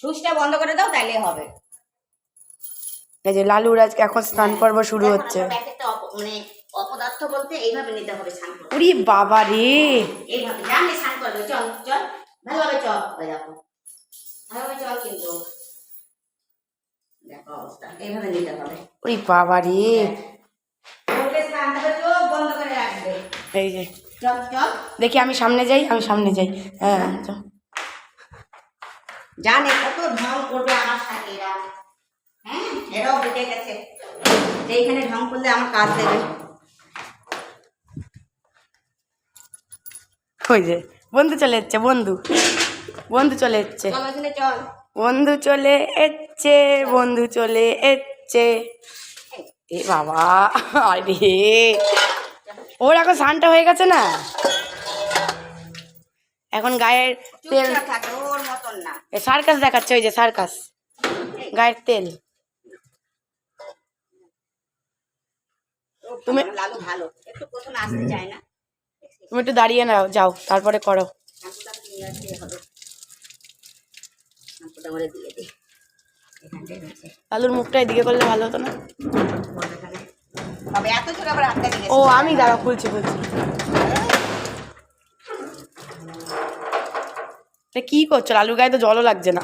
সুইচটা বন্ধ করে দাও তাইলে হবে। এই যে লালুর আজকে এখন স্নান পর্ব শুরু হচ্ছে। মানে অপদার্থ বলতে এইভাবে নিতে হবে স্নান করতে। ওরে বাবা রে, এইভাবে জানলে স্নান করবে। চল চল ভালোভাবে চল। ওই দেখো ভালোভাবে চল, কিন্তু দেখো অবস্থা এইভাবে নিতে হবে। ওরে বাবা রে, চোখ বন্ধ করে রাখবে। এই যে চল চল দেখি আমি সামনে যাই, আমি সামনে যাই। হ্যাঁ জানে কত ঢং করবে আমার সাথে এরা। হ্যাঁ এরাও বুঝে গেছে যে এইখানে ঢং করলে আমার কাজ দেবে। ওই যে বন্ধু চলে এসছে, বন্ধু বন্ধু চলে এসছে, চল ওখানে চল। বন্ধু চলে এসছে, বন্ধু চলে এসছে। এ বাবা, আরে ওর এখন স্নানটা হয়ে গেছে না, এখন গায়ের তেল চুপচাপ থাকে, ওর মতন না। সার্কাস দেখাচ্ছে, ওই যে সার্কাস, গায়ের তেল। তুমি লালু ভালো, একটু প্রথমে আসতে চায় না। তুমি একটু দাঁড়িয়ে নাও, যাও তারপরে করো। শ্যাম্পুটা নিয়ে আসতে হবে, শ্যাম্পুটা করে দিয়ে দিই। লালুর মুখটা এদিকে করলে ভালো হতো না? তবে এত ছোট আবার হাতটা দিয়ে। ও আমি দাঁড়া, খুলছি খুলছি। কি করছো? লালুর গায়ে তো জলও লাগছে না।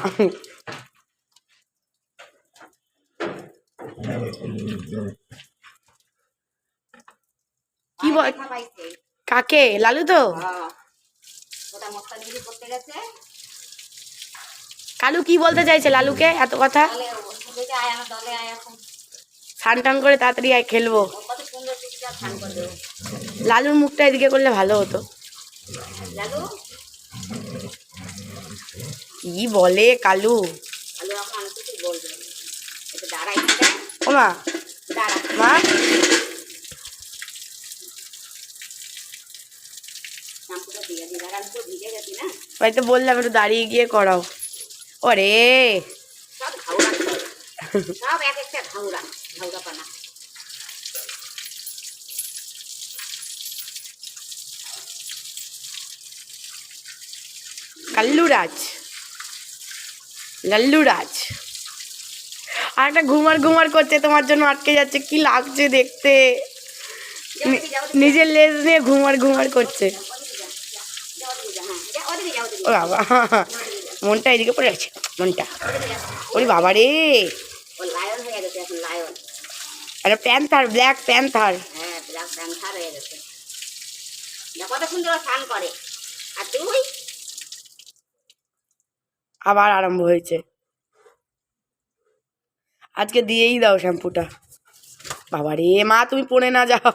কি বল? কাকে? লালু তো কালু কি বলতে চাইছে লালুকে এত কথা? স্নান টান করে তাড়াতাড়ি আয়, খেলবো। লালুর মুখটা এদিকে করলে ভালো হতো। কি বলে কালু? ও মা, মা তো বললাম একটু দাঁড়িয়ে গিয়ে করাও। ওরে সব এক একটা ঘাউরা ঘাউরা পানা। কাল্লুরাজ, লাল্লুরাজ আর একটা ঘুমার ঘুমার করছে, তোমার জন্য আটকে যাচ্ছে। কি লাগছে দেখতে, নিজের লেজ নিয়ে ঘুমার ঘুমার করছে। ও বাবা, মনটা এদিকে পড়ে আছে, মনটা। ওরে বাবা রে, লায়ন হয়ে গেছে এখন, লায়ন। একটা প্যান্থার, ব্ল্যাক প্যান্থার। হ্যাঁ ব্ল্যাক প্যান্থার হয়ে গেছে। কত সুন্দর স্নান করে। আর তুই আবার আরম্ভ হয়েছে। আজকে দিয়েই দাও শ্যাম্পুটা। বাবা রে মা, তুমি পড়ে না যাও।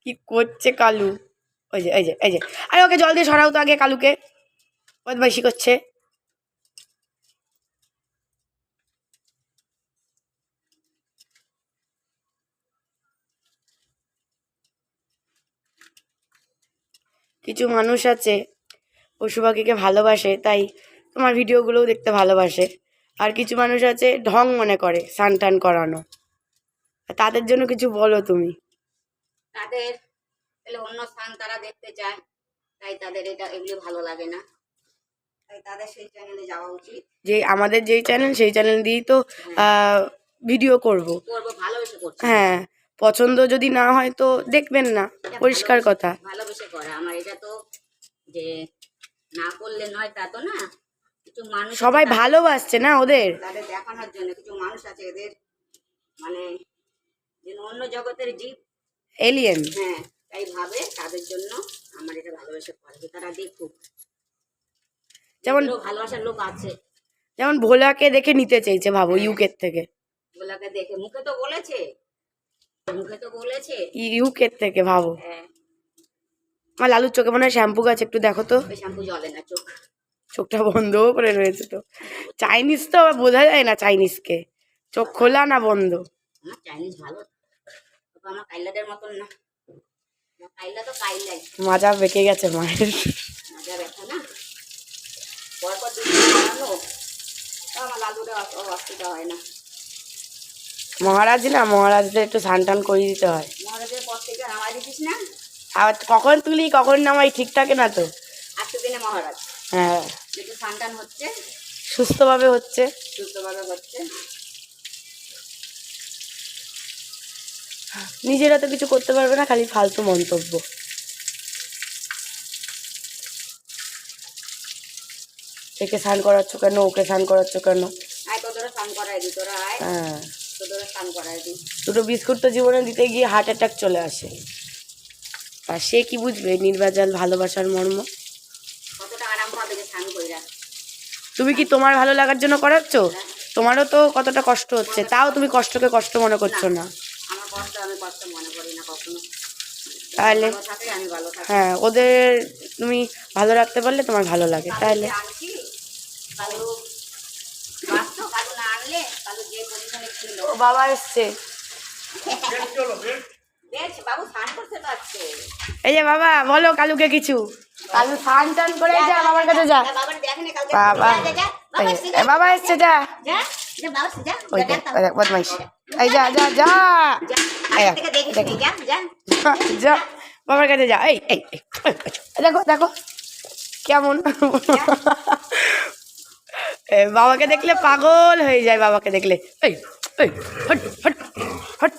কি করছে কালু? ওই যে এই যে এই যে, আরে ওকে জল দিয়ে সরাও তো আগে, কালুকে বদমাইশি করছে। কিছু মানুষ আছে পশু পাখিকে ভালোবাসে, তাই তোমার ভিডিওগুলোও দেখতে ভালোবাসে। আর কিছু মানুষ আছে ঢং মনে করে স্নান টান করানো। তাদের জন্য কিছু বলো তুমি। তাদের অন্য স্থান তারা দেখতে চায়, তাই তাদের এটা এগুলো ভালো লাগে না, তাই তাদের সেই চ্যানেলে যাওয়া উচিত। যে আমাদের যেই চ্যানেল, সেই চ্যানেল দিয়েই তো ভিডিও করব, ভালোবেসে করছি। হ্যাঁ, পছন্দ যদি না হয় তো দেখবেন না, পরিষ্কার কথা। ভালোবেসে করে আমার এটা, তো যে না করলে নয় তা তো না। কিছু মানুষ সবাই ভালোবাসছে না ওদের, তাদের দেখানোর জন্য। কিছু মানুষ আছে এদের মানে অন্য জগতের জীব, এলিয়েন। হ্যাঁ তাই ভাবে, তাদের জন্য আমার এটা ভালোবেসে করে যে তারা দেখুক। যেমন ভালোবাসার লোক আছে, যেমন ভোলাকে দেখে নিতে চাইছে, ভাবো, ইউকের থেকে। ভোলাকে দেখে মুখে তো বলেছে, ইউকের থেকে, ভাবো। আমার লালুর চোখে মনে হয় শ্যাম্পু গাছ, একটু দেখো তো। শ্যাম্পু জ্বলে না, চোখটা বন্ধও করে রয়েছে তো। চাইনিজ তো আবার বোঝা যায় না, চাইনিজকে চোখ খোলা না বন্ধ। চাইনিজ ভালো, আমার কাইলাদের মতন না। কাইলা তো কাইলাই, মাজা বেঁকে গেছে মায়ের। মাজা ব্যথা না, পরপর আমার লালুরা অসুবিধা হয় না। মহারাজ না, মহারাজদের একটু স্নান টান করিয়ে দিতে হয়। মহারাজের পর থেকে নামাই দিছিস না, আর কখন তুলি কখন নামাই ঠিক থাকে না তো। 8 দিনে মহারাজ। হ্যাঁ, যেহেতু স্নান টান হচ্ছে, সুস্থভাবে হচ্ছে। সুস্থভাবে হচ্ছে। নিজেরা তো কিছু করতে পারবে না, খালি ফালতু মন্তব্য। একে স্নান করাচ্ছ কেন, ওকে স্নান করাচ্ছ কেন? আয় তোদেরও স্নান করাই দি, তোরা আয়, হ্যাঁ, তোদেরও স্নান করাই দি। দুটো বিস্কুট তো জীবনে দিতে গিয়ে হার্ট অ্যাটাক চলে আসে, আর সে কি বুঝবে নির্ভেজাল ভালোবাসার মর্ম? কতটা আরাম পাবে যে স্নান করে রাখ। তুমি কি তোমার ভালো লাগার জন্য করাচ্ছ? তোমারও তো কতটা কষ্ট হচ্ছে, তাও তুমি কষ্টকে কষ্ট মনে করছো না। আমার কষ্ট আমি কষ্ট মনে করি না কখনো। তাহলে ভালো থাকে আমি ভালো থাকি। হ্যাঁ, ওদের তুমি ভালো রাখতে পারলে তোমার ভালো লাগে। তাহলে আনছি কালু বাঁচতো, কালু না আনলে কালু যে পজিশনে ছিল। ও বাবা এসছে। বেশ বাবু স্নান করতে পারছে। এই যে বাবা, বলো কালুকে কিছু। কালু স্নান টান করে যা, বাবার কাছে যা। বাবার দেখেনি কালকে। বাবা, এই বাবা এসছে, যা। যা যা বাবা যা। ওই দেখ, ওই দেখ বদমাইশ। এই যা যা যা, এই আগে থেকে দেখিস নি, যা যা। যা বাবার কাছে যা। এই এই এই, দেখো দেখো কেমন বাবাকে দেখলে পাগল হয়ে যায়, বাবাকে দেখলে। এই এই হট হট হট।